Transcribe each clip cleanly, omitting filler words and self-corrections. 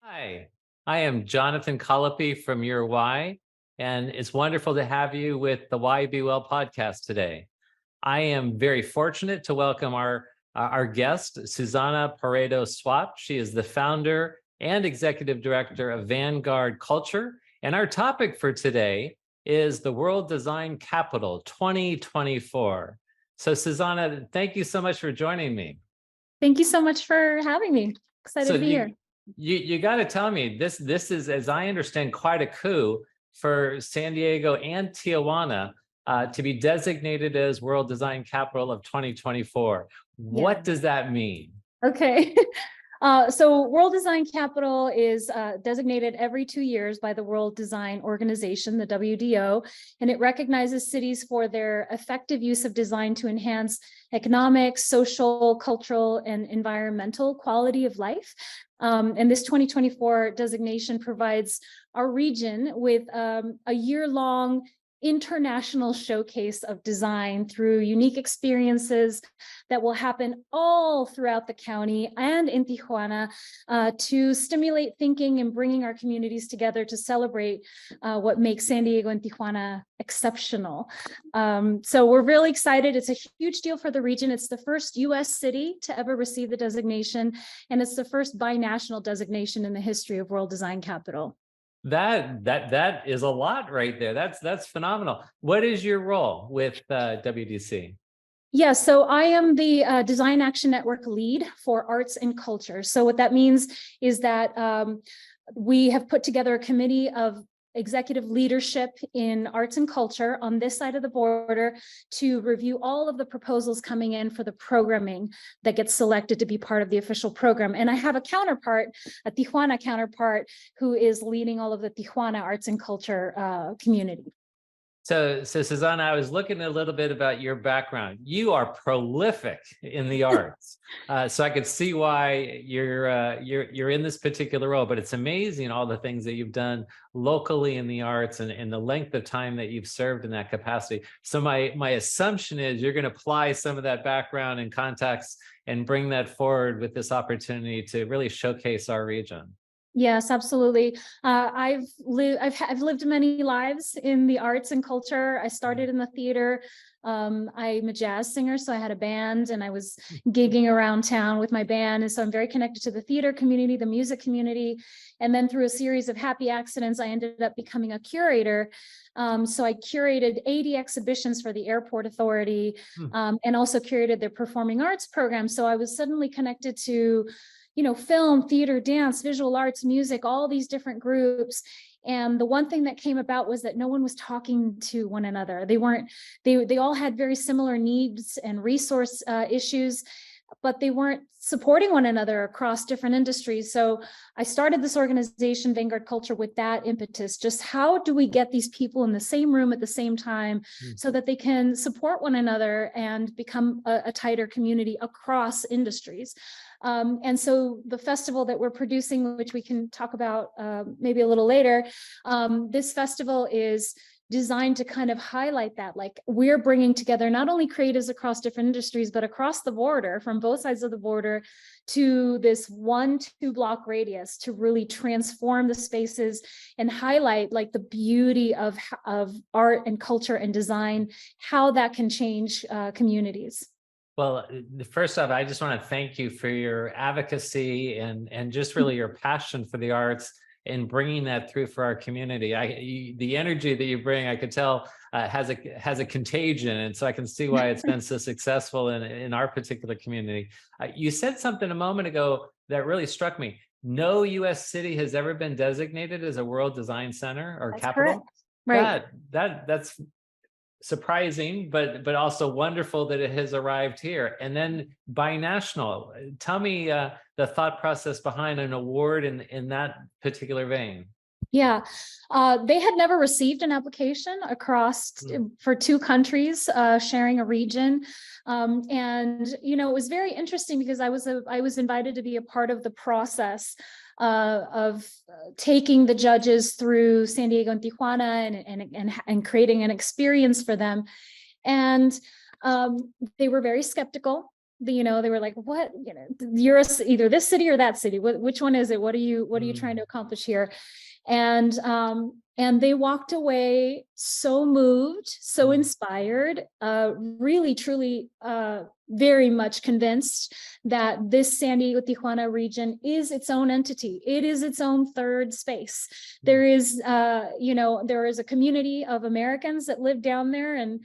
Hi, I am Jonathan Colopy from Your Y, and it's wonderful to have you with the Y Be Well podcast today. I am very fortunate to welcome our guest, Susanna Peredo Swap. She is the founder and executive director of Vanguard Culture. And our topic for today is the World Design Capital 2024. So, Susanna, thank you so much for joining me. Thank you so much for having me. Excited to be here. You got to tell me, this is, as I understand, quite a coup for San Diego and Tijuana to be designated as World Design Capital of 2024. What does that mean? Okay. So World Design Capital is designated every 2 years by the World Design Organization, the WDO, and it recognizes cities for their effective use of design to enhance economic, social, cultural, and environmental quality of life. And this 2024 designation provides our region with a year-long international showcase of design through unique experiences that will happen all throughout the county and in Tijuana to stimulate thinking and bringing our communities together to celebrate what makes San Diego and Tijuana exceptional. So we're really excited. It's a huge deal for the region. It's the first U.S. city to ever receive the designation, and it's the first binational designation in the history of World Design Capital. That is a lot right there. That's phenomenal. What is your role with WDC? Yeah, so I am the Design Action Network lead for arts and culture. So what that means is that we have put together a committee of executive leadership in arts and culture on this side of the border to review all of the proposals coming in for the programming that gets selected to be part of the official program. And I have a counterpart, a Tijuana counterpart, who is leading all of the Tijuana arts and culture community. So Susanna, I was looking a little bit about your background. You are prolific in the arts, so I could see why you're in this particular role. But it's amazing all the things that you've done locally in the arts and the length of time that you've served in that capacity. So my assumption is you're going to apply some of that background and context and bring that forward with this opportunity to really showcase our region. Yes, absolutely. I've lived many lives in the arts and culture. I started in the theater. I'm a jazz singer, so I had a band and I was gigging around town with my band. And so I'm very connected to the theater community, the music community. And then through a series of happy accidents, I ended up becoming a curator. So I curated 80 exhibitions for the Airport Authority and also curated their performing arts program. So I was suddenly connected to film, theater, dance, visual arts, music, all these different groups. And the one thing that came about was that no one was talking to one another. They all had very similar needs and resource issues, but they weren't supporting one another across different industries. So I started this organization, Vanguard Culture, with that impetus. Just how do we get these people in the same room at the same time so that they can support one another and become a tighter community across industries? And so the festival that we're producing, which we can talk about maybe a little later, this festival is designed to kind of highlight that, like, we're bringing together not only creatives across different industries, but across the border, from both sides of the border, to this 1-2 block radius to really transform the spaces and highlight like the beauty of art and culture and design, how that can change communities. Well, first off, I just want to thank you for your advocacy and just really your passion for the arts and bringing that through for our community. The energy that you bring, I could tell has a contagion, and so I can see why it's been so successful in our particular community. You said something a moment ago that really struck me. No U.S. city has ever been designated as a World Design Center or That's capital. correct. Right. That's surprising, but also wonderful that it has arrived here. And then binational. Tell me the thought process behind an award in that particular vein. Yeah, they had never received an application across for 2 countries sharing a region. And, it was very interesting because I was invited to be a part of the process of taking the judges through San Diego and Tijuana and creating an experience for them. And They were very skeptical. They were like, what, you're either this city or that city. Which one is it? What are you trying to accomplish here? And they walked away so moved, so inspired, really, truly, very much convinced that this San Diego Tijuana region is its own entity. It is its own third space. There is, there is a community of Americans that live down there and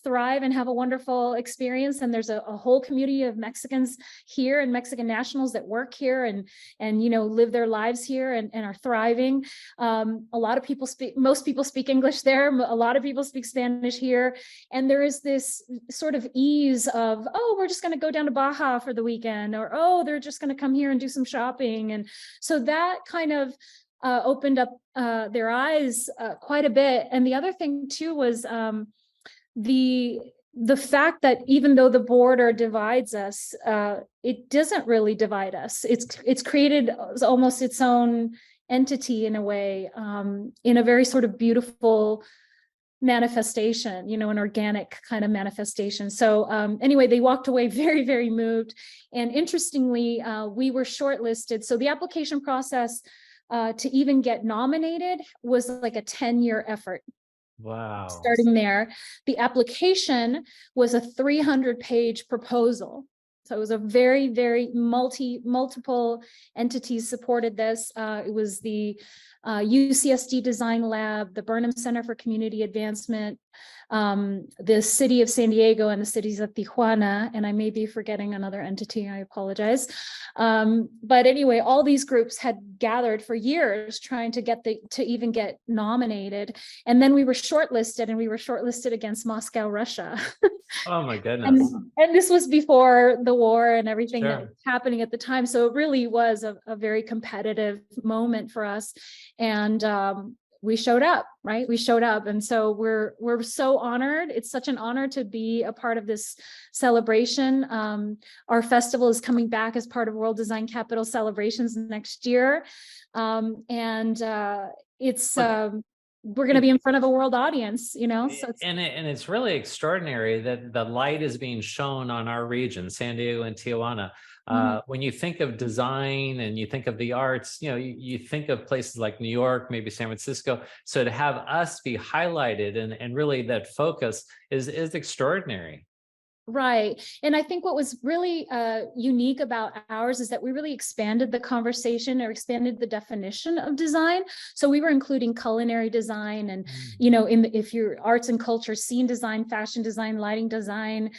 thrive and have a wonderful experience. And there's a whole community of Mexicans here and Mexican nationals that work here and live their lives here and are thriving. A lot of people most people speak English there. A lot of people speak Spanish here. And there is this sort of ease of, oh, we're just going to go down to Baja for the weekend, or, oh, they're just going to come here and do some shopping. And so that kind of opened up their eyes quite a bit. And the other thing too was, the fact that even though the border divides us, it doesn't really divide us. It's created almost its own entity in a way, in a very sort of beautiful manifestation, an organic kind of manifestation. So anyway, they walked away very, very moved. And interestingly, we were shortlisted. So the application process to even get nominated was like a 10-year effort. Wow. Starting there, the application was a 300-page proposal. So it was a very, very multiple entities supported this. It was the UCSD Design Lab, the Burnham Center for Community Advancement, the city of San Diego, and the cities of Tijuana. And I may be forgetting another entity, I apologize. But anyway, all these groups had gathered for years trying to even get nominated. And then we were shortlisted, and we were shortlisted against Moscow, Russia. Oh my goodness. And this was before the war and everything that Sure. was happening at the time. So it really was a very competitive moment for us. And we showed up, right? We showed up. And so we're so honored. It's such an honor to be a part of this celebration. Our festival is coming back as part of World Design Capital celebrations next year. It's we're going to be in front of a world audience, so it's really extraordinary that the light is being shown on our region, San Diego and Tijuana. When you think of design and you think of the arts, you think of places like New York, maybe San Francisco. So to have us be highlighted and really that focus is extraordinary. Right. And I think what was really unique about ours is that we really expanded the conversation, or expanded the definition of design. So we were including culinary design and, if you're arts and culture, scene design, fashion design, lighting design,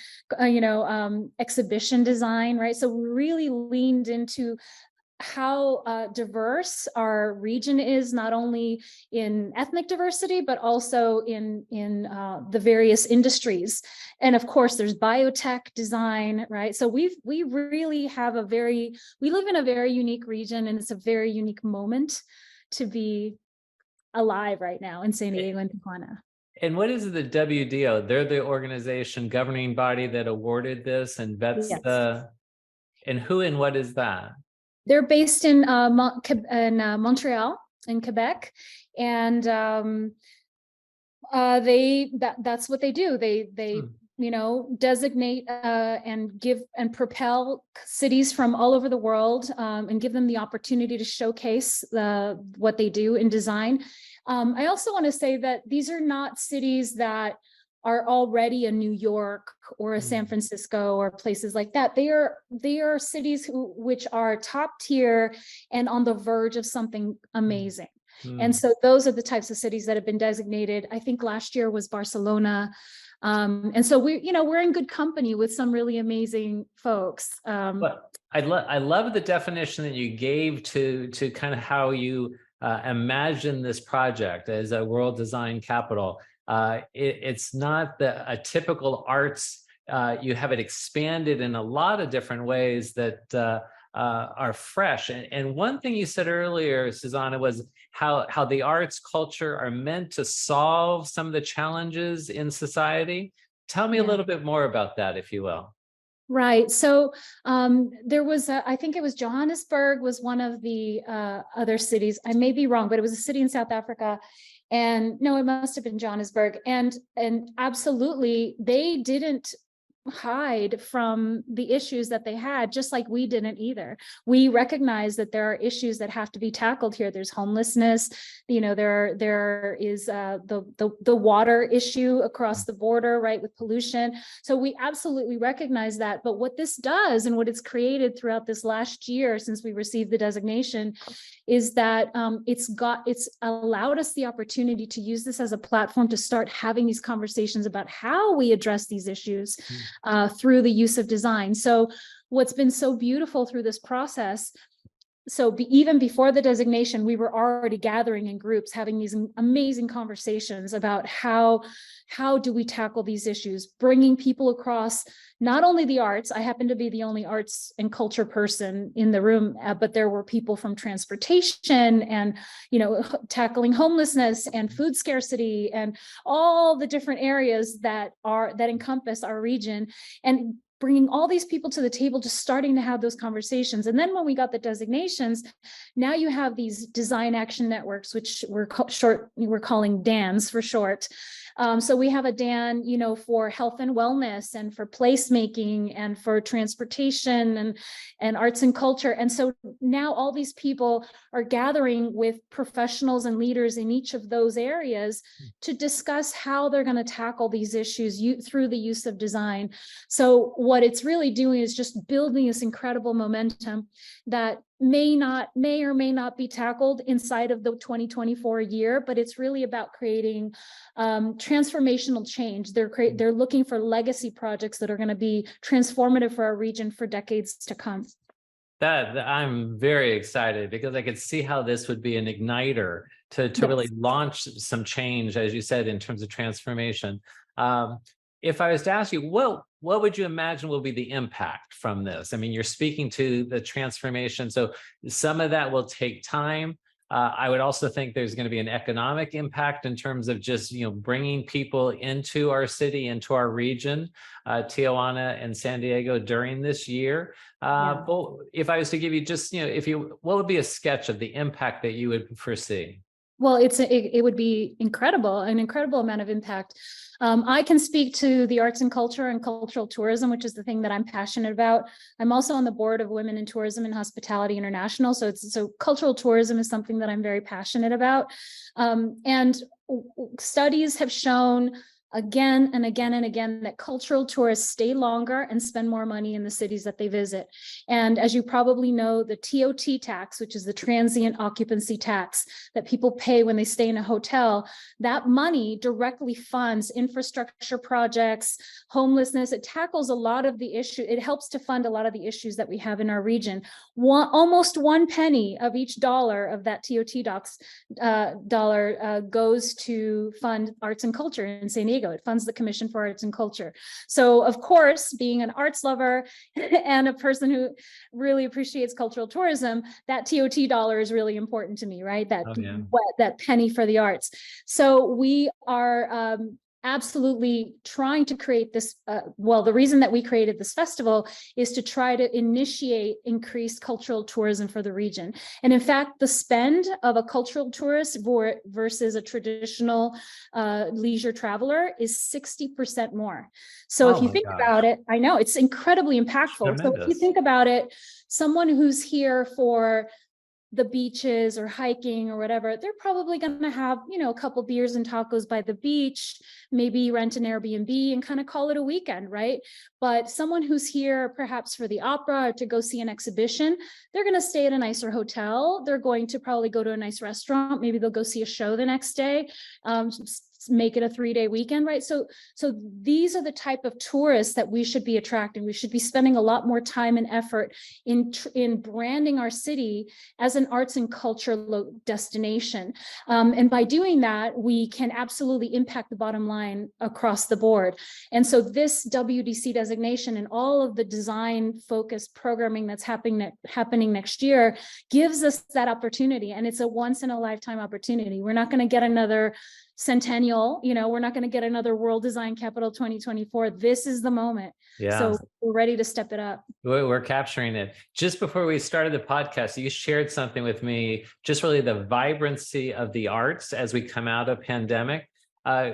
exhibition design, right? So we really leaned into how diverse our region is, not only in ethnic diversity, but also in the various industries. And of course, there's biotech design, right? So we really have we live in a very unique region, and it's a very unique moment to be alive right now in San Diego and Tijuana. And what is the WDO? They're the organization governing body that awarded this and vets and who and what is that? They're based in Montreal, in Quebec, and that's what they do. They designate and give and propel cities from all over the world, and give them the opportunity to showcase what they do in design. I also want to say that these are not cities that are already a New York or a San Francisco or places like that. They are cities which are top tier and on the verge of something amazing. And so those are the types of cities that have been designated. I think last year was Barcelona. And so we're in good company with some really amazing folks. But I love the definition that you gave to kind of how you imagine this project as a world design capital. It's not a typical arts. You have it expanded in a lot of different ways that are fresh. And one thing you said earlier, Susanna, was how the arts culture are meant to solve some of the challenges in society. Tell me a little bit more about that, if you will. Right. So there was, I think it was Johannesburg was one of the other cities. I may be wrong, but it was a city in South Africa. And no, it must have been Johannesburg. And absolutely, they didn't hide from the issues that they had, just like we didn't either. We recognize that there are issues that have to be tackled here. There's homelessness, there is the water issue across the border, right, with pollution. So we absolutely recognize that. But what this does, and what it's created throughout this last year since we received the designation, is that it's allowed us the opportunity to use this as a platform to start having these conversations about how we address these issues through the use of design. So what's been so beautiful through this process, even before the designation, we were already gathering in groups, having these amazing conversations about how do we tackle these issues, bringing people across not only the arts. I happen to be the only arts and culture person in the room, but there were people from transportation and, tackling homelessness and food scarcity and all the different areas that encompass our region, and bringing all these people to the table, just starting to have those conversations. And then when we got the designations, now you have these design action networks, which we're calling DANs for short. So we have a DAN, for health and wellness, and for placemaking, and for transportation, and arts and culture. And so now all these people are gathering with professionals and leaders in each of those areas to discuss how they're going to tackle these issues through the use of design. So what it's really doing is just building this incredible momentum that may or may not be tackled inside of the 2024 year, but it's really about creating transformational change. They're looking for legacy projects that are going to be transformative for our region for decades to come. That I'm very excited, because I could see how this would be an igniter to Yes. really launch some change, as you said, in terms of transformation. If I was to ask you, what would you imagine will be the impact from this? I mean, you're speaking to the transformation, so some of that will take time. I would also think there's going to be an economic impact in terms of just, bringing people into our city, into our region, Tijuana and San Diego during this year. But if I was to give you just, what would be a sketch of the impact that you would foresee? Well, it would be incredible, an incredible amount of impact. I can speak to the arts and culture and cultural tourism, which is the thing that I'm passionate about. I'm also on the board of Women in Tourism and Hospitality International. So cultural tourism is something that I'm very passionate about. And studies have shown again and again and again that cultural tourists stay longer and spend more money in the cities that they visit. And as you probably know, the TOT tax, which is the transient occupancy tax that people pay when they stay in a hotel, that money directly funds infrastructure projects, homelessness. It tackles a lot of the issue. It helps to fund a lot of the issues that we have in our region. Almost 1 penny of each dollar of that TOT dollar goes to fund arts and culture in San Diego. It funds the Commission for Arts and Culture. So, of course, being an arts lover and a person who really appreciates cultural tourism, that TOT dollar is really important to me, right? That penny for the arts. So we are absolutely trying to create this. The reason that we created this festival is to try to initiate increased cultural tourism for the region. And in fact, the spend of a cultural tourist versus a traditional leisure traveler is 60% more. So if you think about it, I know it's incredibly impactful. Tremendous. So if you think about it, someone who's here for the beaches or hiking or whatever, they're probably going to have, a couple beers and tacos by the beach, maybe rent an Airbnb and kind of call it a weekend, right? But someone who's here perhaps for the opera or to go see an exhibition, they're going to stay at a nicer hotel. They're going to probably go to a nice restaurant. Maybe they'll go see a show the next day. Make it a 3-day weekend, right? So these are the type of tourists that we should be attracting. We should be spending a lot more time and effort in branding our city as an arts and culture destination. And by doing that, we can absolutely impact the bottom line across the board. And so this WDC designation and all of the design focused programming that's happening next year gives us that opportunity. And it's a once in a lifetime opportunity. We're not going to get another centennial, we're not going to get another World Design Capital 2024. This is the moment. Yeah. So we're ready to step it up. We're capturing it. Just before we started the podcast, you shared something with me, just really the vibrancy of the arts as we come out of pandemic.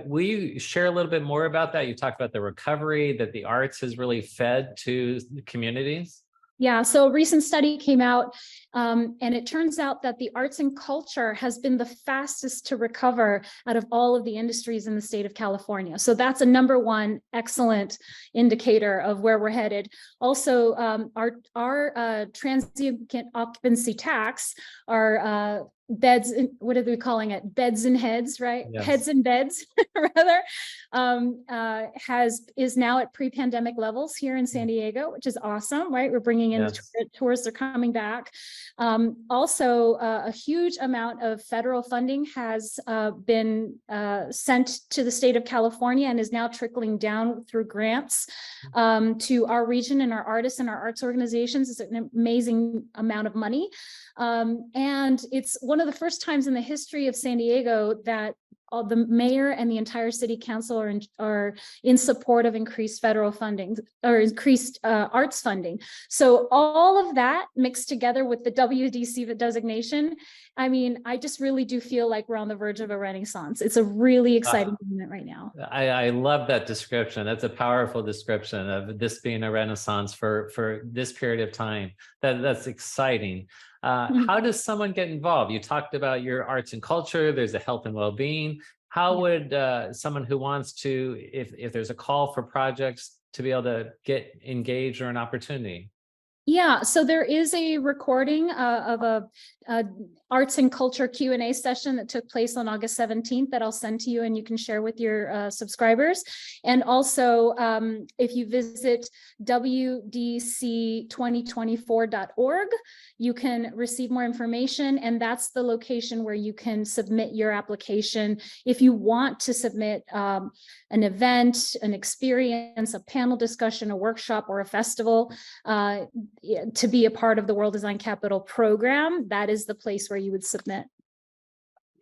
Will you share a little bit more about that? You talked about the recovery that the arts has really fed to the communities. Yeah, so a recent study came out, and it turns out that the arts and culture has been the fastest to recover out of all of the industries in the state of California. So that's a number one excellent indicator of where we're headed. Also, our transient occupancy tax, our beds, what are we calling it? Beds and heads, right? Yes. Heads and beds, rather, is now at pre-pandemic levels here in San Diego, which is awesome, right? We're bringing in the tourists are coming back. Also, a huge amount of federal funding has been sent to the state of California and is now trickling down through grants to our region and our artists and our arts organizations. It's an amazing amount of money. And it's one of the first times in the history of San Diego that the mayor and the entire city council are in support of increased federal funding or increased arts funding. So all of that mixed together with the WDC designation, I mean, I just really do feel like we're on the verge of a renaissance. It's a really exciting moment right now. I love that description. That's a powerful description of this being a renaissance for this period of time. That's exciting. How does someone get involved? You talked about your arts and culture. There's a health and well-being. How would someone who wants to, if there's a call for projects, to be able to get engaged or an opportunity? Yeah, so there is a recording of a arts and culture Q&A session that took place on August 17th that I'll send to you and you can share with your subscribers. And also, if you visit wdc2024.org, you can receive more information, and that's the location where you can submit your application. If you want to submit an event, an experience, a panel discussion, a workshop, or a festival, to be a part of the World Design Capital program, that is the place where you would submit.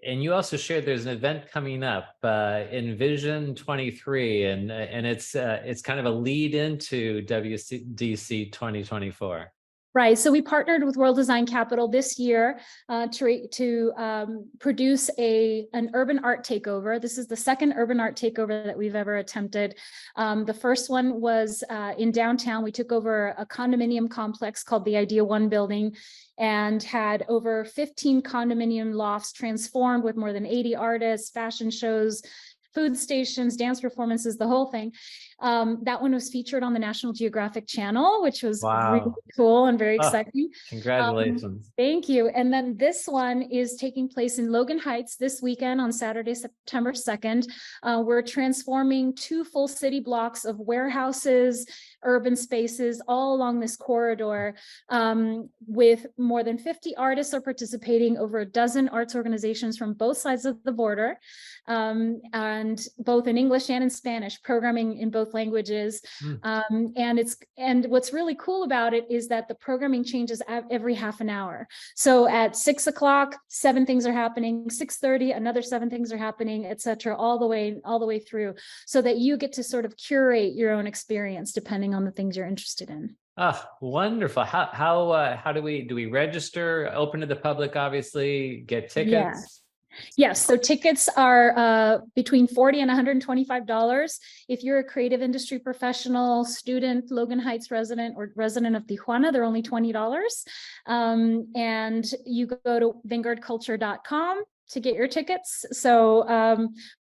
And you also shared there's an event coming up, ENVSN 23, and it's kind of a lead into WDC 2024. Right. So we partnered with World Design Capital this year to produce an urban art takeover. This is the second urban art takeover that we've ever attempted. The first one was in downtown. We took over a condominium complex called the Idea One building and had over 15 condominium lofts transformed with more than 80 artists, fashion shows, food stations, dance performances, the whole thing. That one was featured on the National Geographic Channel, which was really cool and very exciting. Congratulations. Thank you. And then this one is taking place in Logan Heights this weekend on Saturday, September 2nd. We're transforming 2 full city blocks of warehouses, urban spaces all along this corridor, with more than 50 artists are participating, over a dozen arts organizations from both sides of the border, and both in English and in Spanish, programming in both languages. And what's really cool about it is that the programming changes every half an hour. So at 6 o'clock, 7 things are happening, 6:30, another 7 things are happening, etc., all the way through, so that you get to sort of curate your own experience depending on the things you're interested in. Oh, wonderful. How do we register? Open to the public, obviously, get tickets? Yes, so tickets are between $40 and $125. If you're a creative industry professional, student, Logan Heights resident, or resident of Tijuana, they're only $20. And you go to vanguardculture.com to get your tickets. So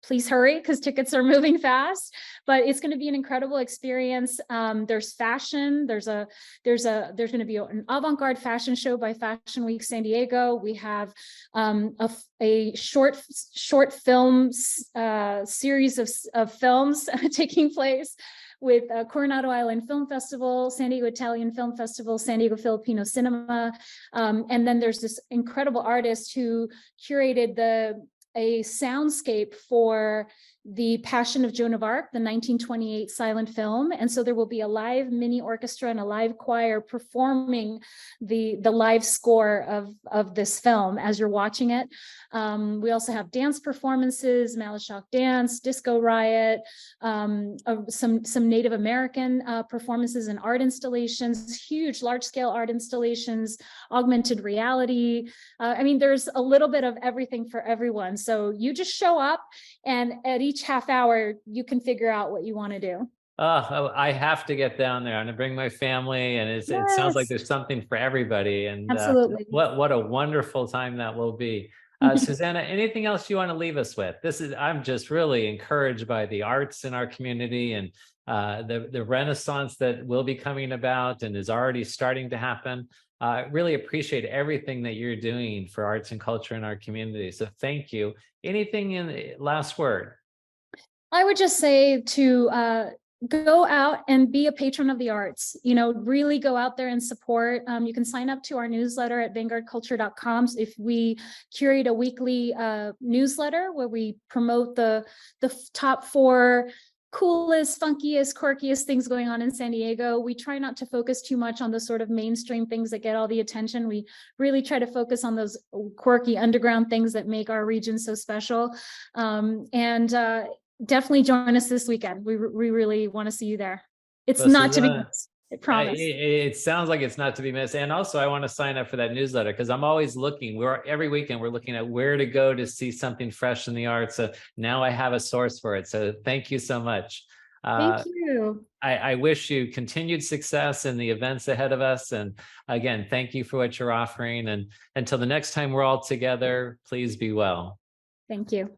please hurry because tickets are moving fast, but it's going to be an incredible experience. There's fashion. There's going to be an avant-garde fashion show by Fashion Week San Diego. We have a short film series of films taking place with Coronado Island Film Festival, San Diego Italian Film Festival, San Diego Filipino Cinema. And then there's this incredible artist who curated a soundscape for the Passion of Joan of Arc, the 1928 silent film. And so there will be a live mini orchestra and a live choir performing the live score of this film as you're watching it. We also have dance performances, Malashok dance, disco riot, some Native American performances and art installations, huge large scale art installations, augmented reality. I mean, there's a little bit of everything for everyone. So you just show up, and at each half hour, you can figure out what you want to do. Oh, I have to get down there. I'm gonna bring my family, and it sounds like Yes, there's something for everybody. And absolutely. what a wonderful time that will be. Susanna, anything else you want to leave us with? I'm just really encouraged by the arts in our community, and the renaissance that will be coming about and is already starting to happen. I really appreciate everything that you're doing for arts and culture in our community. So thank you. Anything in the last word? I would just say to go out and be a patron of the arts. You know, really go out there and support. You can sign up to our newsletter at vanguardculture.com. If we curate a weekly newsletter where we promote the top 4 coolest, funkiest, quirkiest things going on in San Diego. We try not to focus too much on the sort of mainstream things that get all the attention. We really try to focus on those quirky underground things that make our region so special. Definitely join us this weekend. We really want to see you there. It's Well, not to be Susanna, missed. I promise. it sounds like it's not to be missed. And also, I want to sign up for that newsletter because I'm always looking. Every weekend we're looking at where to go to see something fresh in the arts. So now I have a source for it. So thank you so much. Thank you. I wish you continued success in the events ahead of us. And again, thank you for what you're offering. And until the next time we're all together, please be well. Thank you.